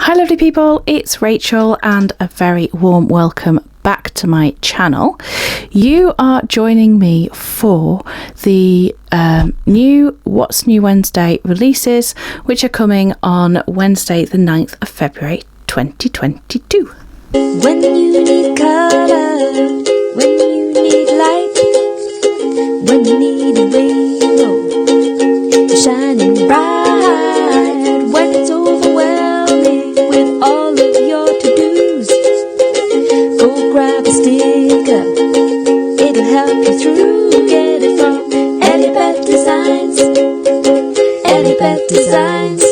Hi lovely people, it's Rachel and a very warm welcome back to my channel. You are joining me for the new What's New Wednesday releases, which are coming on Wednesday the 9th of February 2022. When you need colour, when you need light, when you need a rainbow shining bright, when it's overwhelming with all of your to-dos, go grab a sticker, it'll help you through. Get it from EllieBeth Designs, EllieBeth Designs,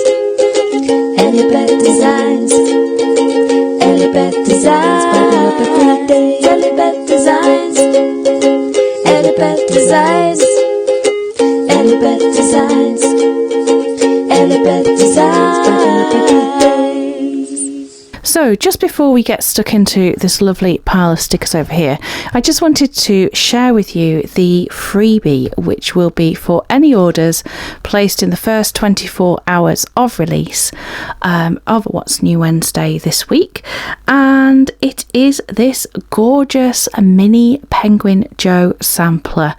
EllieBeth Designs, EllieBeth Designs, brighten up every day. EllieBeth Designs, EllieBeth Designs, EllieBeth Designs, EllieBeth Designs, brighten up every day. So just before we get stuck into this lovely pile of stickers over here, I just wanted to share with you the freebie, which will be for any orders placed in the first 24 hours of release of What's New Wednesday this week. And it is this gorgeous mini Penguin Joe sampler.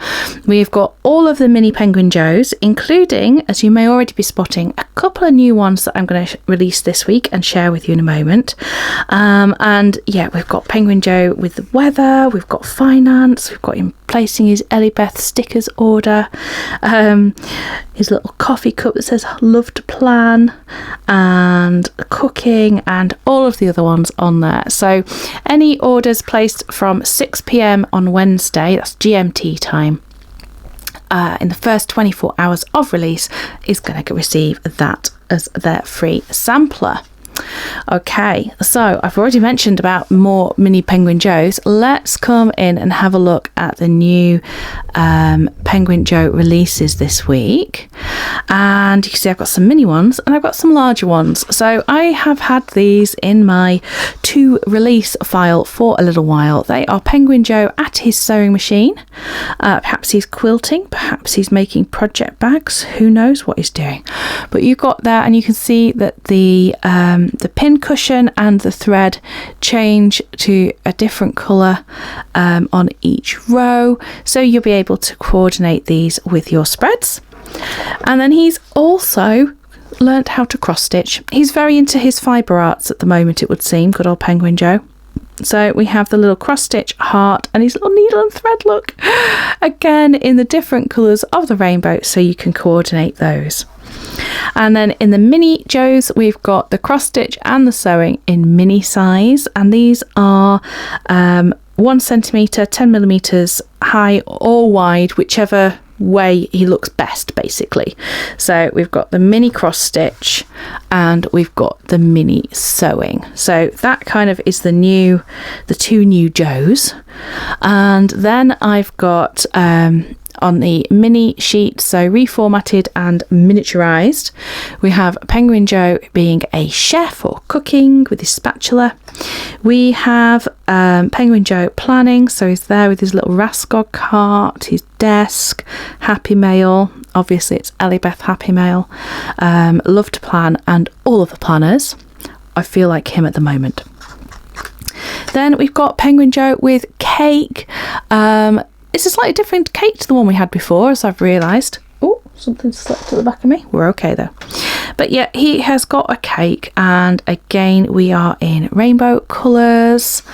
We've got all of the mini Penguin Joes, including, as you may already be spotting, a couple of new ones that I'm going to release this week and share with you in a moment. And yeah, we've got Penguin Joe with the weather, we've got finance, we've got him placing his EllieBeth stickers order, his little coffee cup that says love to plan, and cooking, and all of the other ones on there. So any orders placed from 6 p.m. on Wednesday, that's GMT time, in the first 24 hours of release is going to receive that as their free sampler. Okay, so I've already mentioned about more mini Penguin Joes. Let's come in and have a look at the new Penguin Joe releases this week. And you can see I've got some mini ones and I've got some larger ones. So I have had these in my to release file for a little while. They are Penguin Joe at his sewing machine. Perhaps he's quilting, perhaps he's making project bags. Who knows what he's doing? But you've got there, and you can see that the pin cushion and the thread change to a different colour on each row, so you'll be able to coordinate these with your spreads. And then he's also learnt how to cross stitch. He's very into his fibre arts at the moment, it would seem, good old Penguin Joe. So we have the little cross stitch heart and his little needle and thread look, again in the different colours of the rainbow, so you can coordinate those. And then in the mini Joes, we've got the cross stitch and the sewing in mini size, and these are 1 centimetre, 10 millimetres high or wide, whichever way he looks best, basically. So we've got the mini cross stitch and we've got the mini sewing. So that kind of is the two new Joes. And then I've got on the mini sheet, so reformatted and miniaturized, we have Penguin Joe being a chef or cooking with his spatula. We have Penguin Joe planning, so he's there with his little Rascog cart, his desk, Happy Mail, obviously it's EllieBeth Happy Mail, Love to Plan, and all of the planners. I feel like him at the moment. Then we've got Penguin Joe with cake. It's a slightly different cake to the one we had before, as I've realised. Oh, something slipped at the back of me. We're okay though. But yeah, he has got a cake, and again we are in rainbow colours.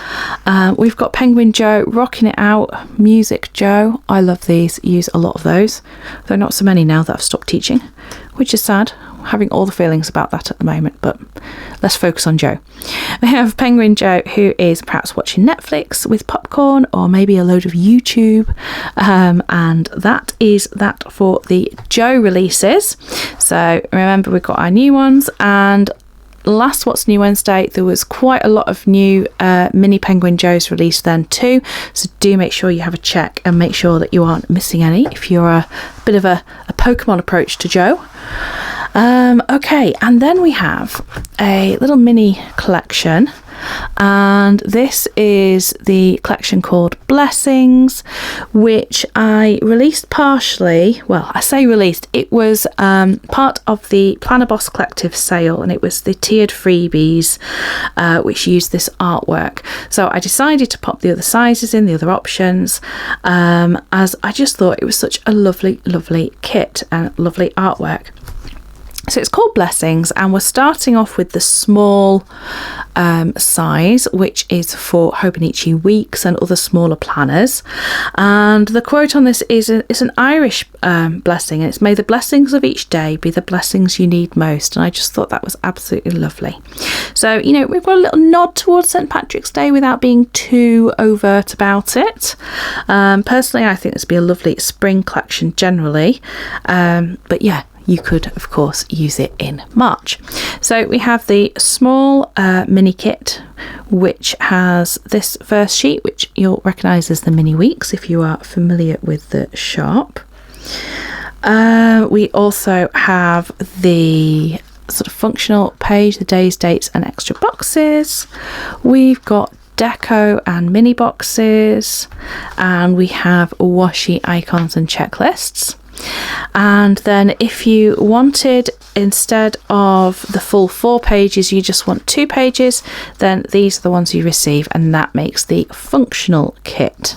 We've got Penguin Joe rocking it out, Music Joe. I love these, use a lot of those, though not so many now that I've stopped teaching, which is sad. Having all the feelings about that at the moment, but let's focus on Joe. We have Penguin Joe, who is perhaps watching Netflix with popcorn, or maybe a load of YouTube, and that is that for the Joe releases. So remember, we've got our new ones, and last What's New Wednesday there was quite a lot of new mini Penguin Joes released then too, so do make sure you have a check and make sure that you aren't missing any if you're a bit of a Pokemon approach to Joe. Okay, and then we have a little mini collection and this is the collection called Blessings, which I released partially. Well, I say released, it was part of the Planner Boss Collective sale, and it was the tiered freebies which used this artwork. So I decided to pop the other sizes in, the other options, as I just thought it was such a lovely kit and lovely artwork. So it's called Blessings, and we're starting off with the small size, which is for Hobonichi Weeks and other smaller planners. And the quote on this is an Irish blessing, and it's, "May the blessings of each day be the blessings you need most." And I just thought that was absolutely lovely. So, you know, we've got a little nod towards St. Patrick's Day without being too overt about it. Personally, I think this would be a lovely spring collection generally. But yeah, you could, of course, use it in March. So we have the small mini kit, which has this first sheet, which you'll recognise as the Mini Weeks if you are familiar with the shop. We also have the sort of functional page, the days, dates and extra boxes. We've got deco and mini boxes, and we have washi icons and checklists. And then if you wanted, instead of the full 4 pages, you just want 2 pages, then these are the ones you receive, and that makes the functional kit.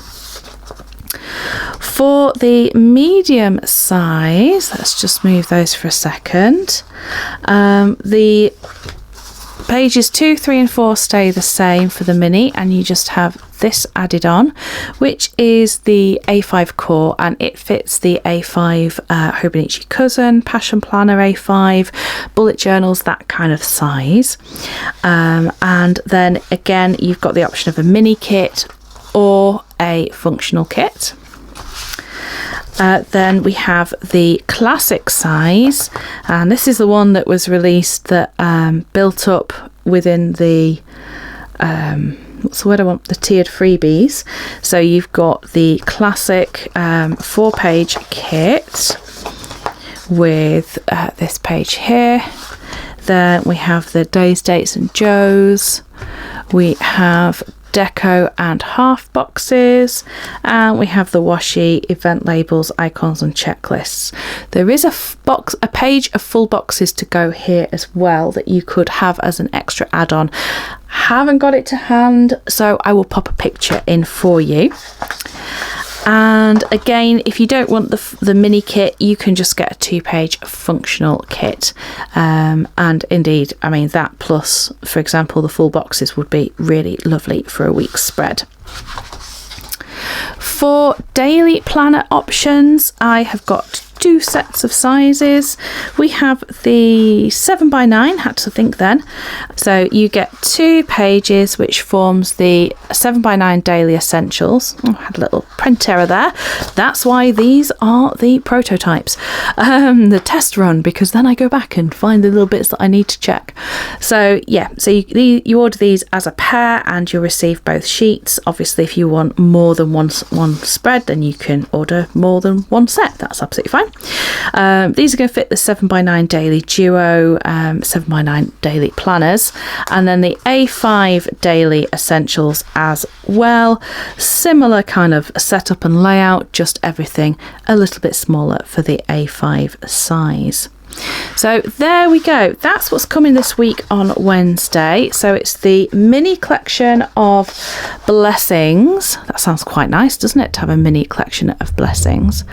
For the medium size, let's just move those for a second. The pages 2, 3 and 4 stay the same for the mini, and you just have this added on, which is the A5 core, and it fits the A5 Hobonichi Cousin, Passion Planner A5, bullet journals, that kind of size. And then again, you've got the option of a mini kit or a functional kit. Then we have the classic size, and this is the one that was released that built up within the what's the word I want? The tiered freebies. So you've got the classic 4-page kit with this page here. Then we have the days, dates and Joes. We have deco and half boxes, and we have the washi, event labels, icons and checklists. There is a page of full boxes to go here as well that you could have as an extra add-on. Haven't got it to hand, so I will pop a picture in for you. And again, if you don't want the mini kit, you can just get a 2-page functional kit. And indeed, I mean, that plus, for example, the full boxes would be really lovely for a week's spread. For daily planner options, I have got 2 sets of sizes. We have the 7x9, had to think then. So you get 2 pages, which forms the 7x9 daily essentials. Oh, I had a little print error there. That's why these are the prototypes, the test run, because then I go back and find the little bits that I need to check. So yeah, so you order these as a pair, and you'll receive both sheets. Obviously, if you want more than one spread, then you can order more than one set. That's absolutely fine. These are going to fit the 7x9 daily duo, 7x9 daily planners, and then the A5 daily essentials as well. Similar kind of setup and layout, just everything a little bit smaller for the A5 size. So there we go. That's what's coming this week on Wednesday. So it's the mini collection of blessings. That sounds quite nice, doesn't it, to have a mini collection of blessings?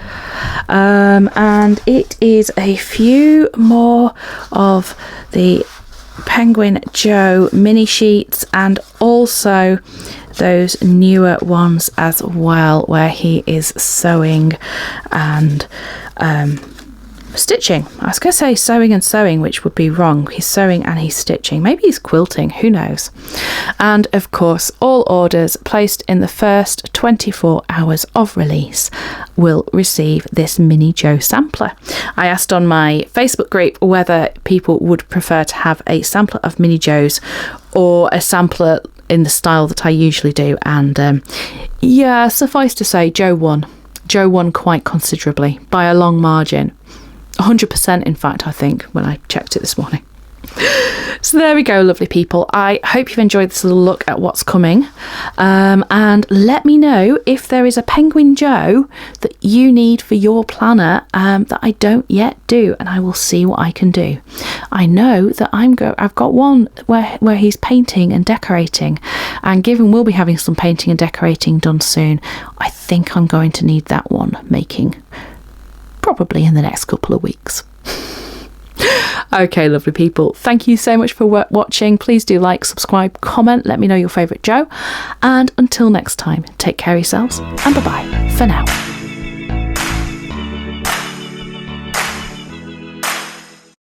And it is a few more of the Penguin Joe mini sheets, and also those newer ones as well, where he is sewing and stitching. I was going to say sewing and sewing, which would be wrong. He's sewing and he's stitching. Maybe he's quilting, who knows? And of course, all orders placed in the first 24 hours of release will receive this Mini Joe sampler. I asked on my Facebook group whether people would prefer to have a sampler of Mini Joes or a sampler in the style that I usually do, and yeah, suffice to say, Joe won quite considerably by a long margin. 100% in fact, I think, when I checked it this morning. So there we go, lovely people. I hope you've enjoyed this little look at what's coming. And let me know if there is a Penguin Joe that you need for your planner that I don't yet do, and I will see what I can do. I know that I've got one where he's painting and decorating, and given we'll be having some painting and decorating done soon, I think I'm going to need that one making probably in the next couple of weeks. Okay, lovely people, thank you so much for watching. Please do like, subscribe, comment, let me know your favourite Joe, and until next time, take care of yourselves, and bye bye for now.